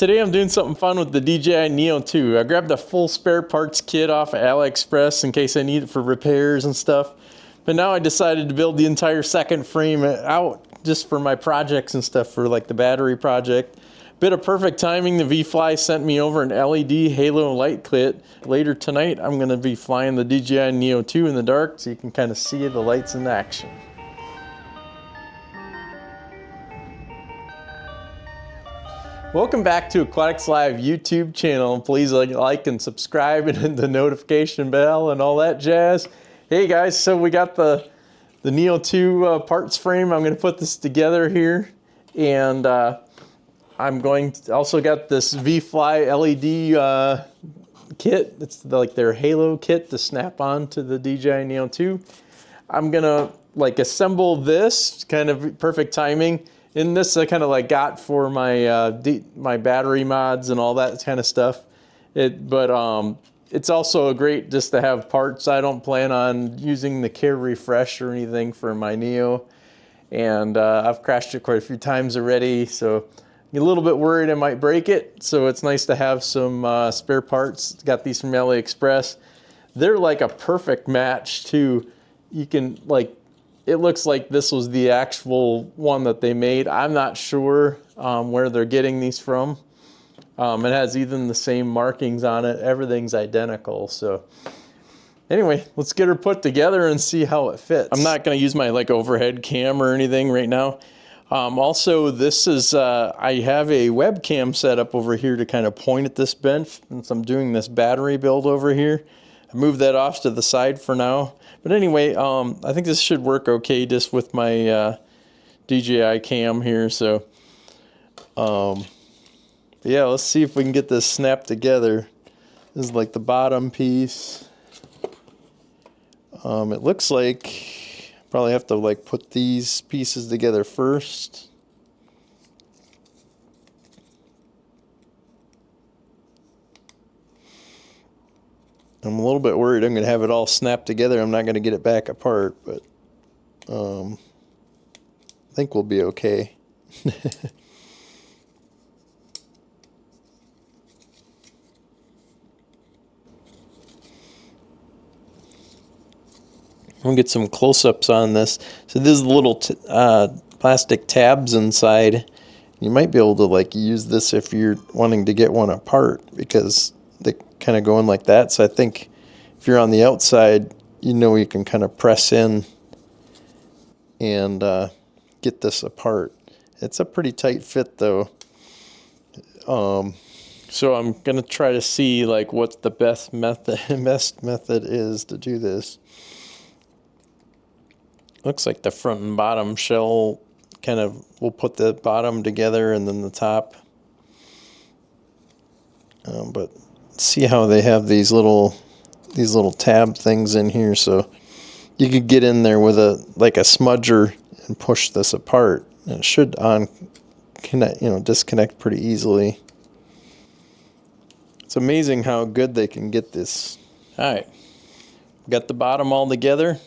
Today I'm doing something fun with the DJI Neo 2. I grabbed a full spare parts kit off of AliExpress in case I need it for repairs and stuff. But now I decided to build the entire second frame out just for my projects and stuff, for like the battery project. Bit of perfect timing, the VIFLY sent me over an LED halo light kit. Later tonight I'm going to be flying the DJI Neo 2 in the dark so you can kind of see the lights in action. Welcome back to Aquatics Live YouTube channel. Please like and subscribe and hit the notification bell and all that jazz. Hey guys, so we got the Neo 2 parts frame. I'm going to put this together here, and I'm going to also got this VIFLY LED kit. It's like their halo kit to snap on to the DJI Neo 2. I'm gonna assemble this, kind of perfect timing. In this I kind of got for my my battery mods and all that kind of stuff. It's also great just to have parts. I don't plan on using the Care Refresh or anything for my Neo, and I've crashed it quite a few times already, so I'm a little bit worried I might break it. So it's nice to have some spare parts. Got these from AliExpress. They're like a perfect match too. You can it looks like this was the actual one that they made. I'm not sure where they're getting these from. It has even the same markings on it. Everything's identical. So anyway, let's get her put together and see how it fits. I'm not going to use my overhead cam or anything right now. Also, this is I have a webcam set up over here to kind of point at this bench since I'm doing this battery build over here. I moved that off to the side for now. But anyway, I think this should work okay just with my DJI cam here. So yeah, let's see if we can get this snapped together. This is like the bottom piece. It looks like probably have to put these pieces together first. I'm a little bit worried I'm going to have it all snapped together. I'm not going to get it back apart, but I think we'll be okay. We'll get some close-ups on this. So there's little plastic tabs inside. You might be able to use this if you're wanting to get one apart, because they kind of go in like that. So I think if you're on the outside, you can kind of press in and get this apart. It's a pretty tight fit though. So I'm gonna try to see what the best method is to do this. Looks like the front and bottom shell we'll put the bottom together and then the top. But see how they have these little tab things in here, so you could get in there with a smudger and push this apart, and it should disconnect pretty easily. It's amazing how good they can get this. All right, got the bottom all together,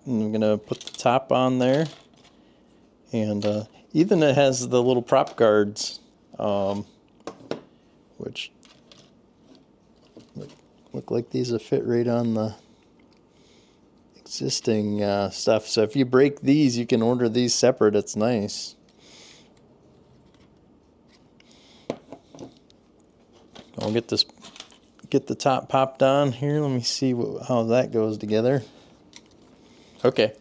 and I'm gonna put the top on there, and even it has the little prop guards, which look like these will fit right on the existing stuff. So if you break these, you can order these separate. It's nice. I'll get the top popped on here. Let me see how that goes together. Okay,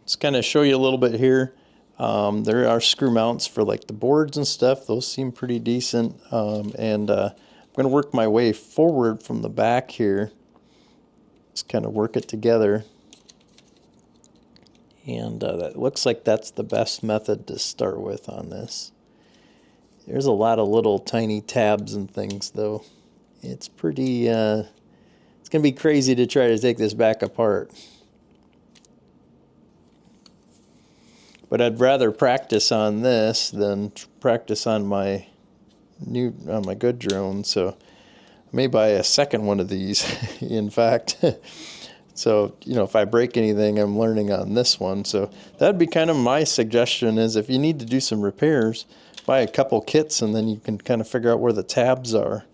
let's kind of show you a little bit here. There are screw mounts for the boards and stuff. Those seem pretty decent. And I'm going to work my way forward from the back here. Just kind of work it together. And that looks like that's the best method to start with on this. There's a lot of little tiny tabs and things though. It's pretty, it's going to be crazy to try to take this back apart. But I'd rather practice on this than practice on my good drone, so I may buy a second one of these in fact. So if I break anything, I'm learning on this one. So that'd be kind of my suggestion, is if you need to do some repairs, buy a couple kits and then you can kind of figure out where the tabs are.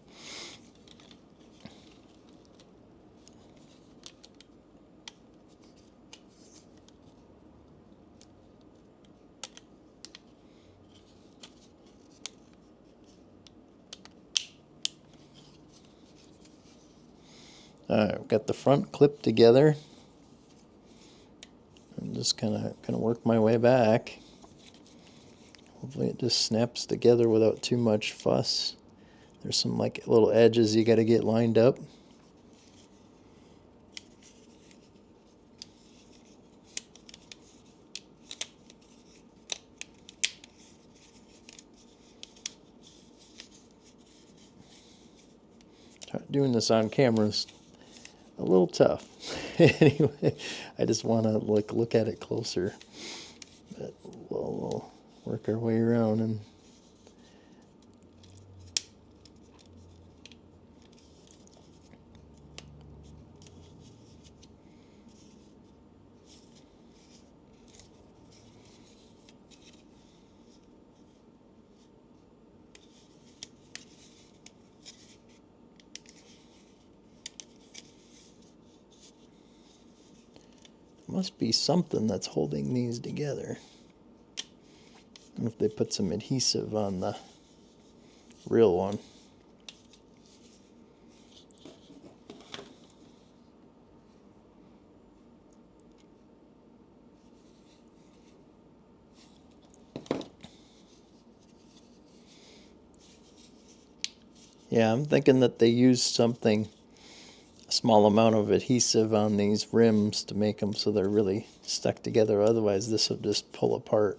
Alright, I've got the front clipped together. I'm just kind of work my way back. Hopefully it just snaps together without too much fuss. There's some like little edges you got to get lined up. Doing this on camera is a little tough. Anyway, I just want to look at it closer. But we'll work our way around and must be something that's holding these together. I don't know if they put some adhesive on the real one. Yeah, I'm thinking that they used something, a small amount of adhesive on these rims to make them so they're really stuck together. Otherwise, this will just pull apart.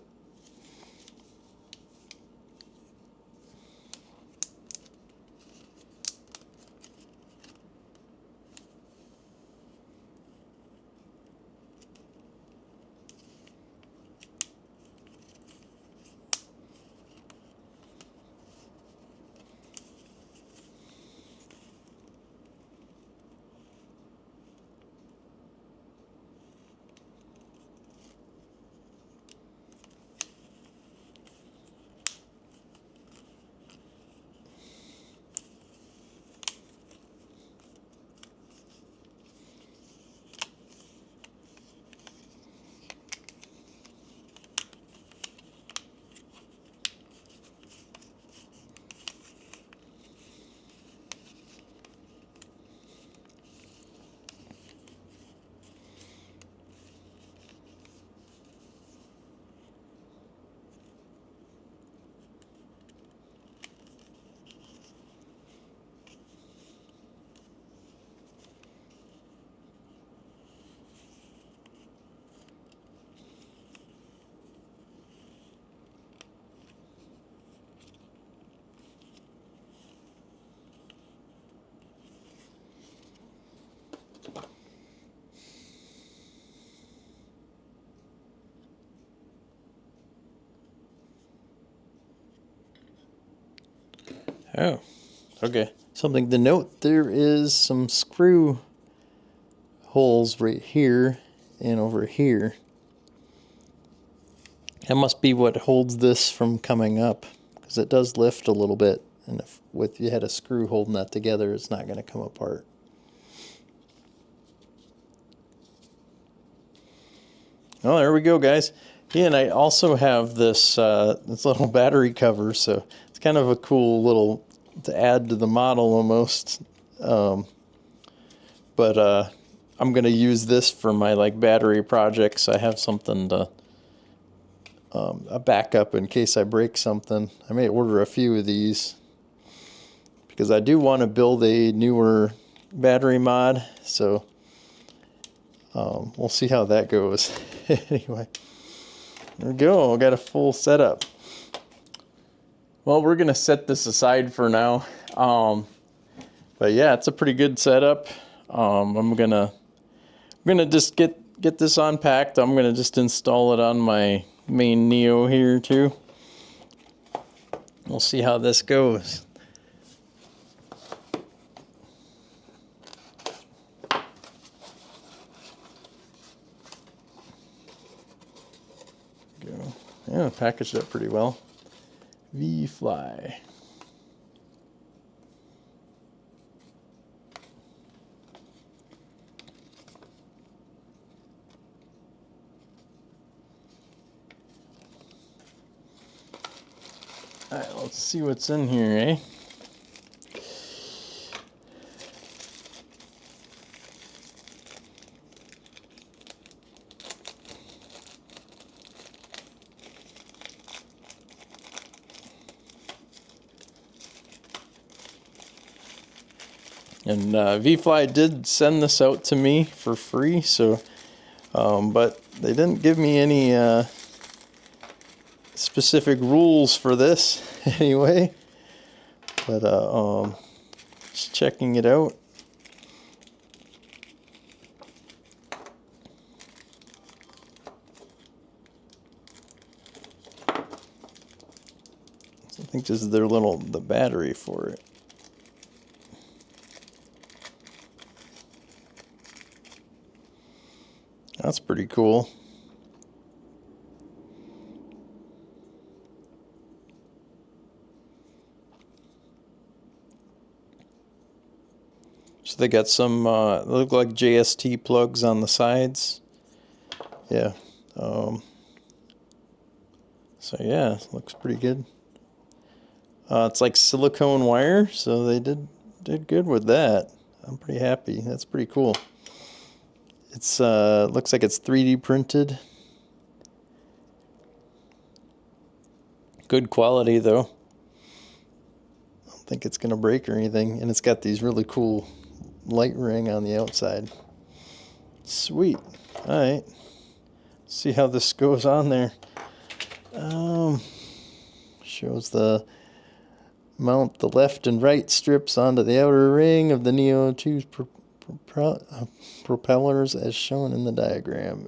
Oh, okay. Something to note, there is some screw holes right here and over here. That must be what holds this from coming up, because it does lift a little bit, and if you had a screw holding that together, it's not going to come apart. Oh, there we go, guys. Yeah, and I also have this this little battery cover, so it's kind of a cool little to add to the model almost. But I'm going to use this for my battery projects. I have something to a backup in case I break something. I may order a few of these because I do want to build a newer battery mod. So we'll see how that goes. Anyway, there we go. I got a full setup. Well, we're gonna set this aside for now. But yeah, it's a pretty good setup. I'm gonna just get this unpacked. I'm gonna just install it on my main Neo here too. We'll see how this goes. Yeah, packaged up pretty well. VIFLY. All right, let's see what's in here, eh? And VIFLY did send this out to me for free, so but they didn't give me any specific rules for this anyway. But just checking it out. I think this is the battery for it. That's pretty cool. So they got some look like JST plugs on the sides. Yeah. So yeah, looks pretty good. It's like silicone wire, so they did good with that. I'm pretty happy. That's pretty cool. It's looks like it's 3D printed. Good quality though. I don't think it's gonna break or anything, and it's got these really cool light ring on the outside. Sweet. All right. See how this goes on there. Shows the mount the left and right strips onto the outer ring of the Neo 2's propellers as shown in the diagram.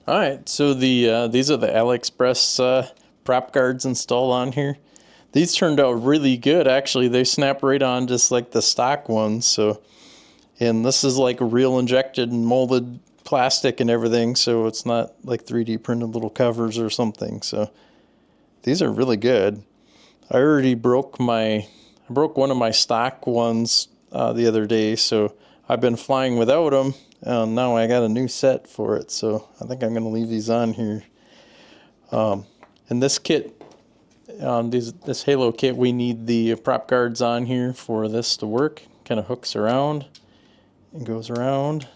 Alright, so these are the AliExpress prop guards installed on here. These turned out really good actually. They snap right on just like the stock ones. So, and this is like real injected and molded plastic and everything, so it's not like 3D printed little covers or something. So these are really good. I already broke one of my stock ones the other day, so I've been flying without them, and now I got a new set for it, so I think I'm going to leave these on here. In this kit, this Halo kit, we need the prop guards on here for this to work. Kind of hooks around and goes around.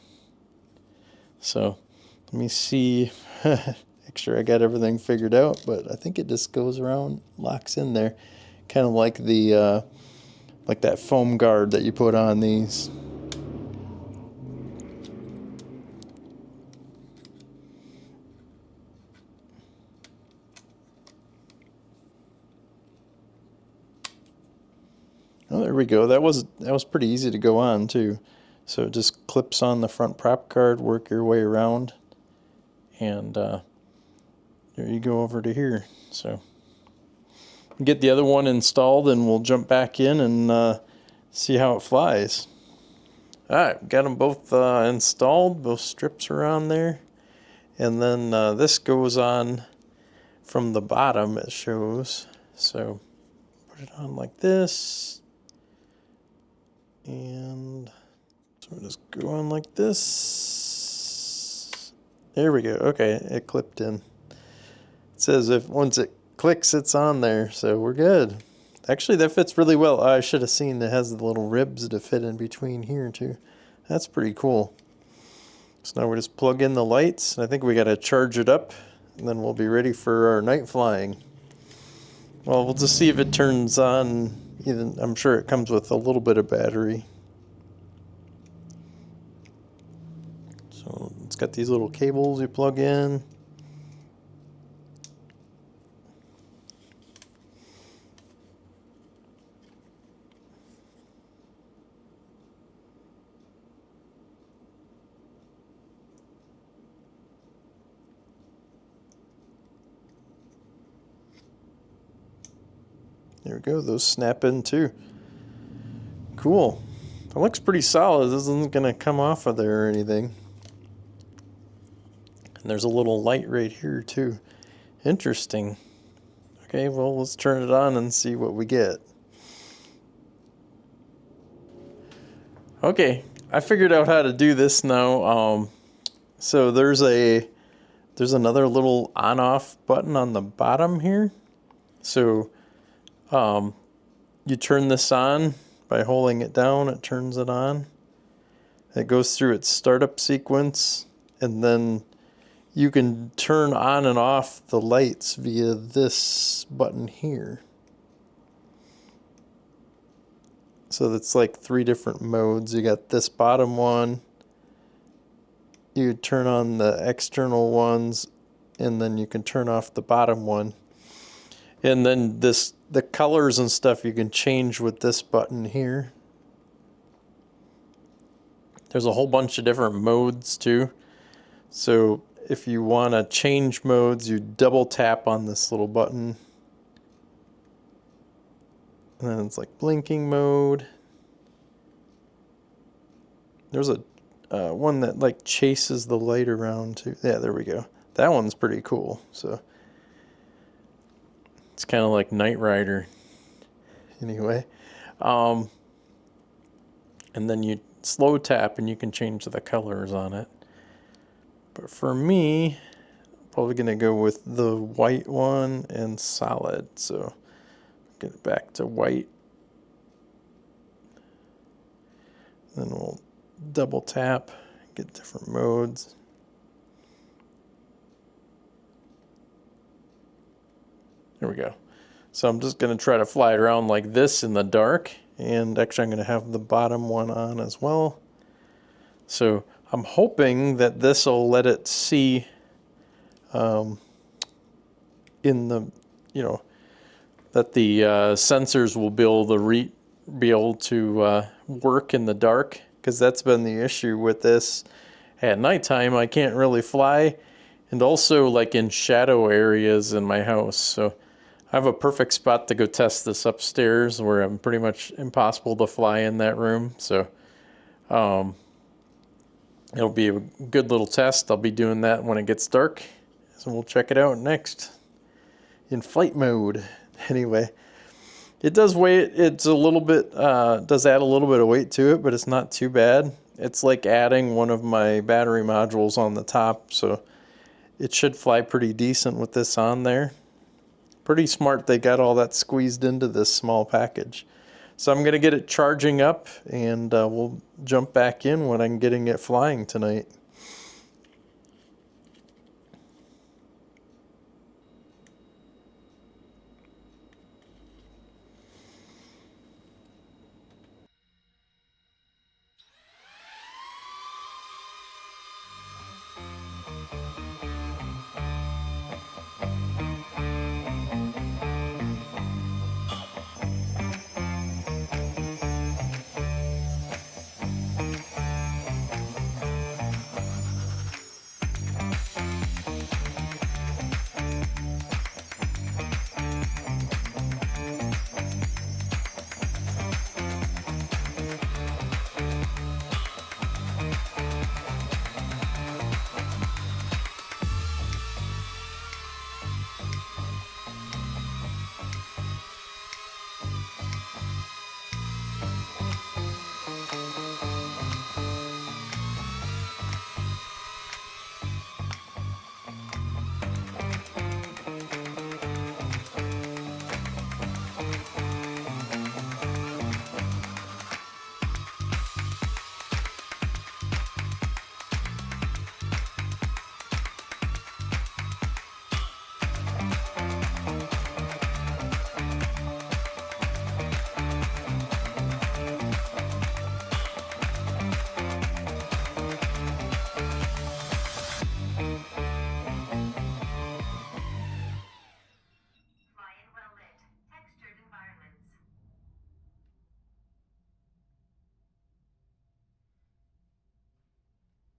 So let me see, make sure I got everything figured out, but I think it just goes around, locks in there, kind of like the like that foam guard that you put on these. Oh, there we go. That was pretty easy to go on too. So it just clips on the front prop guard, work your way around, and there you go over to here. So get the other one installed and we'll jump back in and see how it flies. Alright, got them both installed, both strips are on there. And then this goes on from the bottom, it shows. So put it on like this. And so we'll just go on like this. There we go. Okay, it clipped in. It says if once it clicks, it's on there, so we're good. Actually, that fits really well. I should have seen that has the little ribs to fit in between here too. That's pretty cool. So now we just plug in the lights. I think we got to charge it up, and then we'll be ready for our night flying. Well, we'll just see if it turns on. Even I'm sure it comes with a little bit of battery. So it's got these little cables you plug in. There we go, those snap in too. Cool. It looks pretty solid. This isn't going to come off of there or anything. And there's a little light right here too. Interesting. Okay, well, let's turn it on and see what we get. Okay, I figured out how to do this now. So there's another little on-off button on the bottom here. So you turn this on by holding it down, it turns it on. It goes through its startup sequence, and then you can turn on and off the lights via this button here. So that's like 3 different modes. You got this bottom one, you turn on the external ones, and then you can turn off the bottom one. And then the colors and stuff you can change with this button here. There's a whole bunch of different modes too. So if you want to change modes, you double tap on this little button. And then it's like blinking mode. There's a one that like chases the light around too. Yeah, there we go. That one's pretty cool. So it's kind of like Knight Rider. Anyway, and then you slow tap and you can change the colors on it. But for me, I'm probably gonna go with the white one and solid. So get it back to white. Then we'll double tap, get different modes. There we go. So I'm just gonna try to fly it around like this in the dark. And actually I'm gonna have the bottom one on as well. So I'm hoping that this will let it see in the, that the sensors will be able to work in the dark, because that's been the issue with this. At nighttime I can't really fly, and also like in shadow areas in my house. So I have a perfect spot to go test this upstairs where I'm pretty much impossible to fly in that room. So it'll be a good little test. I'll be doing that when it gets dark. So we'll check it out next in flight mode. Anyway, it does weigh, it's a little bit, does add a little bit of weight to it, but it's not too bad. It's like adding one of my battery modules on the top, so it should fly pretty decent with this on there. Pretty smart they got all that squeezed into this small package. So I'm going to get it charging up, and we'll jump back in when I'm getting it flying tonight.